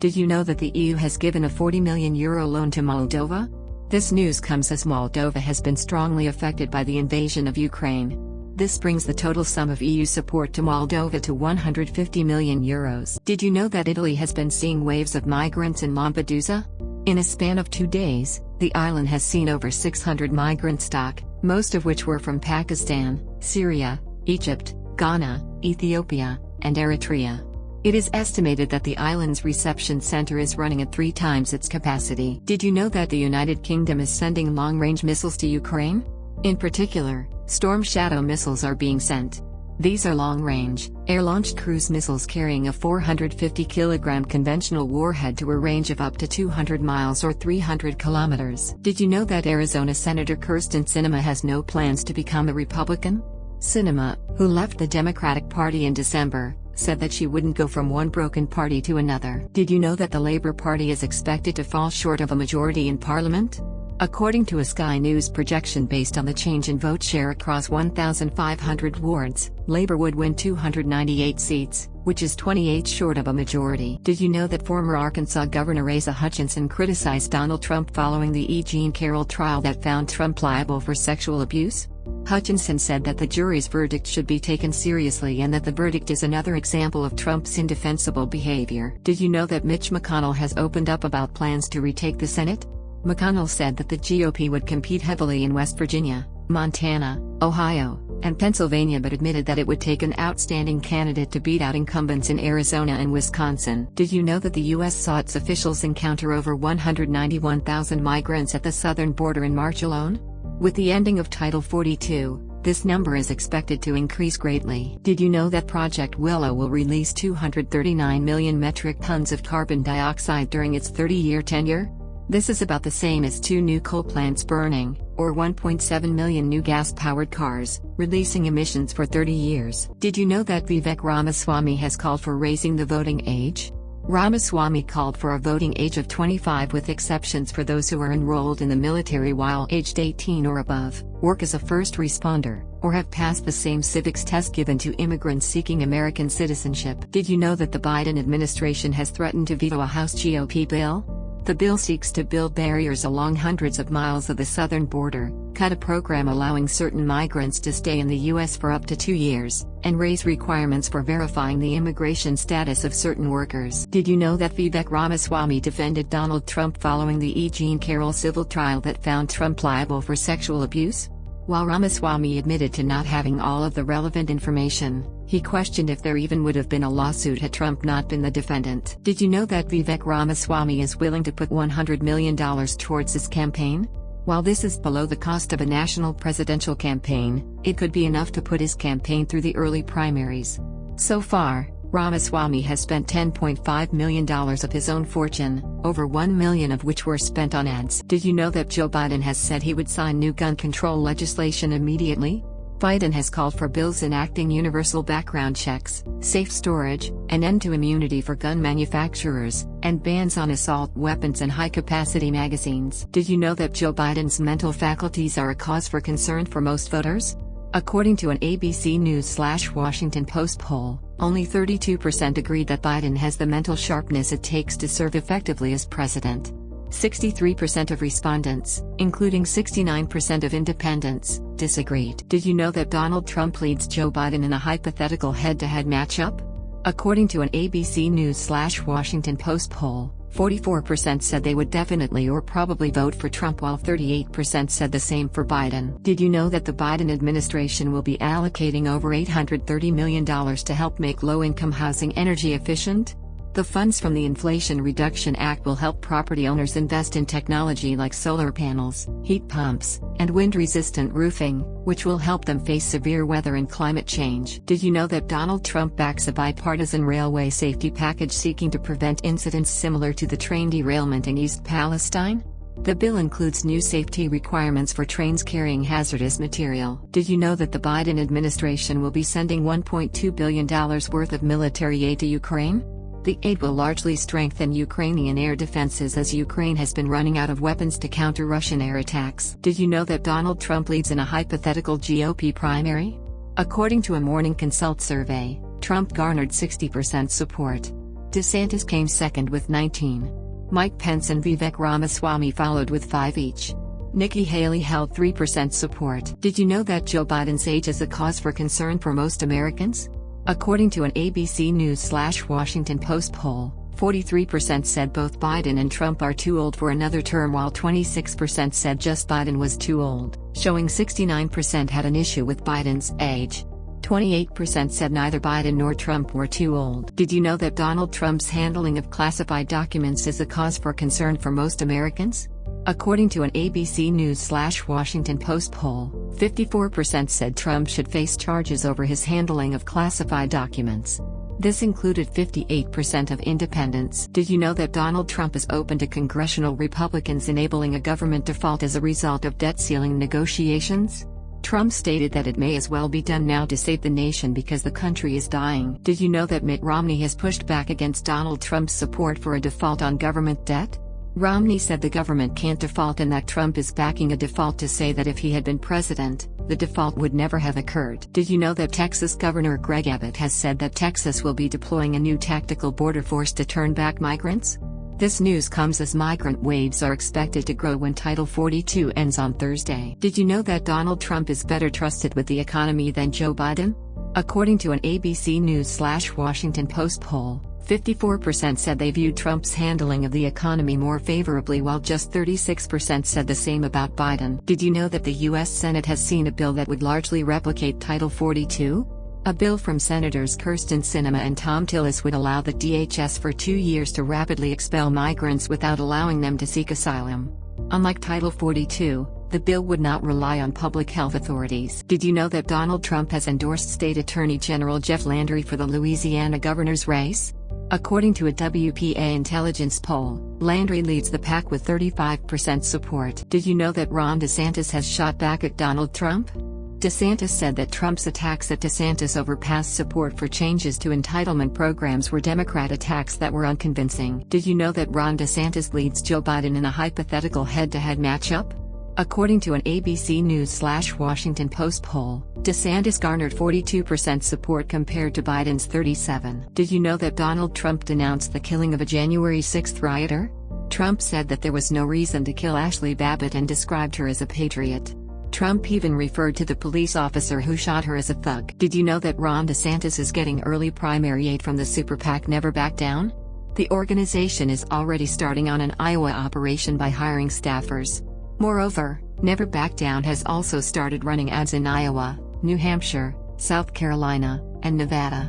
Did you know that the EU has given a €40 million loan to Moldova? This news comes as Moldova has been strongly affected by the invasion of Ukraine. This brings the total sum of EU support to Moldova to €150 million. Did you know that Italy has been seeing waves of migrants in Lampedusa? In a span of 2 days, the island has seen over 600 migrants dock, most of which were from Pakistan, Syria, Egypt, Ghana, Ethiopia, and Eritrea. It is estimated that the island's reception center is running at 3 times its capacity. Did you know that the United Kingdom is sending long-range missiles to Ukraine? In particular, Storm Shadow missiles are being sent. These are long-range, air-launched cruise missiles carrying a 450-kilogram conventional warhead to a range of up to 200 miles or 300 kilometers. Did you know that Arizona Senator Kyrsten Sinema has no plans to become a Republican? Sinema, who left the Democratic Party in December, said that she wouldn't go from one broken party to another. Did you know that the Labour Party is expected to fall short of a majority in Parliament? According to a Sky News projection based on the change in vote share across 1,500 wards, Labour would win 298 seats, which is 28 short of a majority. Did you know that former Arkansas Governor Asa Hutchinson criticized Donald Trump following the E. Jean Carroll trial that found Trump liable for sexual abuse? Hutchinson said that the jury's verdict should be taken seriously and that the verdict is another example of Trump's indefensible behavior. Did you know that Mitch McConnell has opened up about plans to retake the Senate? McConnell said that the GOP would compete heavily in West Virginia, Montana, Ohio, and Pennsylvania, but admitted that it would take an outstanding candidate to beat out incumbents in Arizona and Wisconsin. Did you know that the U.S. saw its officials encounter over 191,000 migrants at the southern border in March alone? With the ending of Title 42, this number is expected to increase greatly. Did you know that Project Willow will release 239 million metric tons of carbon dioxide during its 30-year tenure? This is about the same as 2 new coal plants burning, or 1.7 million new gas-powered cars, releasing emissions for 30 years. Did you know that Vivek Ramaswamy has called for raising the voting age? Ramaswamy called for a voting age of 25 with exceptions for those who are enrolled in the military while aged 18 or above, work as a first responder, or have passed the same civics test given to immigrants seeking American citizenship. Did you know that the Biden administration has threatened to veto a House GOP bill? The bill seeks to build barriers along hundreds of miles of the southern border, cut a program allowing certain migrants to stay in the U.S. for up to 2 years, and raise requirements for verifying the immigration status of certain workers. Did you know that Vivek Ramaswamy defended Donald Trump following the E. Jean Carroll civil trial that found Trump liable for sexual abuse? While Ramaswamy admitted to not having all of the relevant information, he questioned if there even would have been a lawsuit had Trump not been the defendant. Did you know that Vivek Ramaswamy is willing to put $100 million towards his campaign? While this is below the cost of a national presidential campaign, it could be enough to put his campaign through the early primaries. So far, Ramaswamy has spent $10.5 million of his own fortune, over $1 million of which were spent on ads. Did you know that Joe Biden has said he would sign new gun control legislation immediately? Biden has called for bills enacting universal background checks, safe storage, an end to immunity for gun manufacturers, and bans on assault weapons and high-capacity magazines. Did you know that Joe Biden's mental faculties are a cause for concern for most voters? According to an ABC News/Washington Post poll, only 32% agreed that Biden has the mental sharpness it takes to serve effectively as president. 63% of respondents, including 69% of independents, disagreed. Did you know that Donald Trump leads Joe Biden in a hypothetical head-to-head matchup? According to an ABC News/Washington Post poll, 44% said they would definitely or probably vote for Trump while 38% said the same for Biden. Did you know that the Biden administration will be allocating over $830 million to help make low-income housing energy efficient? The funds from the Inflation Reduction Act will help property owners invest in technology like solar panels, heat pumps, and wind-resistant roofing, which will help them face severe weather and climate change. Did you know that Donald Trump backs a bipartisan railway safety package seeking to prevent incidents similar to the train derailment in East Palestine? The bill includes new safety requirements for trains carrying hazardous material. Did you know that the Biden administration will be sending $1.2 billion worth of military aid to Ukraine? The aid will largely strengthen Ukrainian air defenses as Ukraine has been running out of weapons to counter Russian air attacks. Did you know that Donald Trump leads in a hypothetical GOP primary? According to a Morning Consult survey, Trump garnered 60% support. DeSantis came second with 19. Mike Pence and Vivek Ramaswamy followed with 5 each. Nikki Haley held 3% support. Did you know that Joe Biden's age is a cause for concern for most Americans? According to an ABC News/Washington Post poll, 43% said both Biden and Trump are too old for another term, while 26% said just Biden was too old, showing 69% had an issue with Biden's age. 28% said neither Biden nor Trump were too old. Did you know that Donald Trump's handling of classified documents is a cause for concern for most Americans? According to an ABC News/Washington Post poll, 54% said Trump should face charges over his handling of classified documents. This included 58% of independents. Did you know that Donald Trump is open to congressional Republicans enabling a government default as a result of debt ceiling negotiations? Trump stated that it may as well be done now to save the nation because the country is dying. Did you know that Mitt Romney has pushed back against Donald Trump's support for a default on government debt? Romney said the government can't default and that Trump is backing a default to say that if he had been president, the default would never have occurred. Did you know that Texas Governor Greg Abbott has said that Texas will be deploying a new tactical border force to turn back migrants? This news comes as migrant waves are expected to grow when Title 42 ends on Thursday. Did you know that Donald Trump is better trusted with the economy than Joe Biden? According to an ABC News/Washington Post poll, 54% said they viewed Trump's handling of the economy more favorably, while just 36% said the same about Biden. Did you know that the U.S. Senate has seen a bill that would largely replicate Title 42? A bill from Senators Kyrsten Sinema and Tom Tillis would allow the DHS for 2 years to rapidly expel migrants without allowing them to seek asylum. Unlike Title 42, the bill would not rely on public health authorities. Did you know that Donald Trump has endorsed State Attorney General Jeff Landry for the Louisiana governor's race? According to a WPA intelligence poll, Landry leads the pack with 35% support. Did you know that Ron DeSantis has shot back at Donald Trump? DeSantis said that Trump's attacks at DeSantis over past support for changes to entitlement programs were Democrat attacks that were unconvincing. Did you know that Ron DeSantis leads Joe Biden in a hypothetical head-to-head matchup? According to an ABC News/Washington Post poll, DeSantis garnered 42% support compared to Biden's 37%. Did you know that Donald Trump denounced the killing of a January 6 rioter? Trump said that there was no reason to kill Ashley Babbitt and described her as a patriot. Trump even referred to the police officer who shot her as a thug. Did you know that Ron DeSantis is getting early primary aid from the super PAC Never Back Down? The organization is already starting on an Iowa operation by hiring staffers. Moreover, Never Back Down has also started running ads in Iowa, New Hampshire, South Carolina, and Nevada.